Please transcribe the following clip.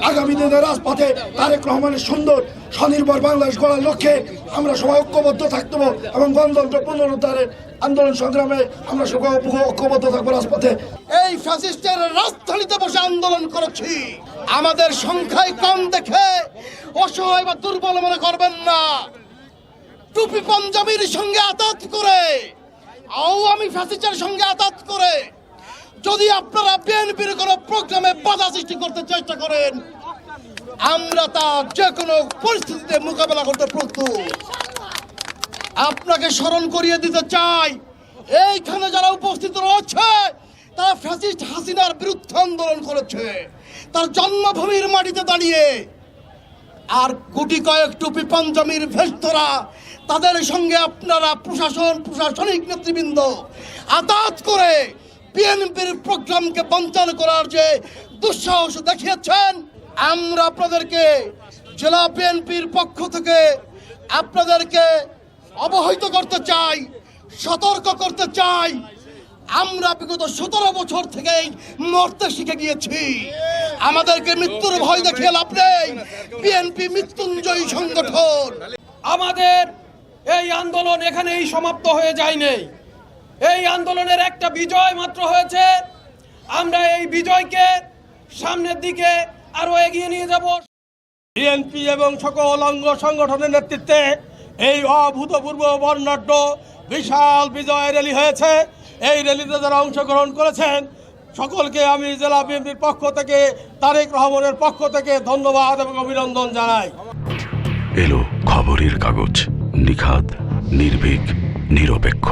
আগামী দিনে রাজপথে তারেক রহমানের সুন্দর স্বনির্ভর বাংলাদেশ গড়ার লক্ষ্যে আমরা সবাই ঐক্যবদ্ধ থাকতে হবে এবং গণতন্ত্র পুনরুদ্ধারের আন্দোলন সংগ্রামে আমরা সবাই ঐক্যবদ্ধ থাকবো রাজপথে। এই ফ্যাসিস্টের রাজধানীতে বসে আন্দোলন করেছি, আমাদের সংখ্যায় কম দেখে অসহায় বা দুর্বল মনে করবেন না। টুপি পাঞ্জাবির সঙ্গে আতাত করে, আওয়ামী ফ্যাসিস্টের সঙ্গে আতাত করে যদি আপনারা বিএনপির কোনো প্রোগ্রামে বাধা সৃষ্টি করতে চেষ্টা করেন, আমরা তা যে কোনো পরিস্থিতিতে মোকাবেলা করতে প্রস্তুত। আপনাকে স্মরণ করিয়ে দিতে চাই, এইখানে যারা উপস্থিত রয়েছে তারা ফ্যাসিস্ট হাসিনার বিরুদ্ধে আন্দোলন করেছে তার জন্মভূমির মাটিতে দাঁড়িয়ে। আর কোটি কয়েক টুপি পাঞ্জাবির ভেস্তরা, তাদের সঙ্গে আপনারা প্রশাসনিক নেতৃবৃন্দ আতাত করে বিএনপির প্রোগ্রামকে বঞ্চনা করার যে দুঃসাহস দেখিয়েছেন, আমরা আপনাদেরকে জেলা বিএনপির পক্ষ থেকে আপনাদেরকে অবহিত করতে চাই, সতর্ক করতে চাই। আমরা বিগত 17 বছর থেকেই মরতে শিখে গিয়েছি, আমাদেরকে মৃত্যুর ভয় দেখিয়ে লাভ নেই। বিএনপি মৃত্যুঞ্জয়ী সংগঠন। আমাদের এই আন্দোলন এখানেই সমাপ্ত হয়ে যায়নি, এই আন্দোলনের একটা বিজয় মাত্র হয়েছে। আমরা এই বিজয়কে সামনের দিকে আরো এগিয়ে নিয়ে যাব। বিএনপি এবং সকল অঙ্গ সংগঠনের নেতৃত্বে এই অভূতপূর্ব বর্ণাঢ্য বিশাল বিজয় র্যালি হয়েছে। এই র্যালিতে যারা অংশগ্রহণ করেছেন সকলকে আমি জেলা বিএনপির পক্ষ থেকে, তারেক রহমানের পক্ষ থেকে ধন্যবাদ এবং অভিনন্দন জানাই। এলো খবরের কাগজ, নিখাদ, নির্ভীক, নিরপেক্ষ।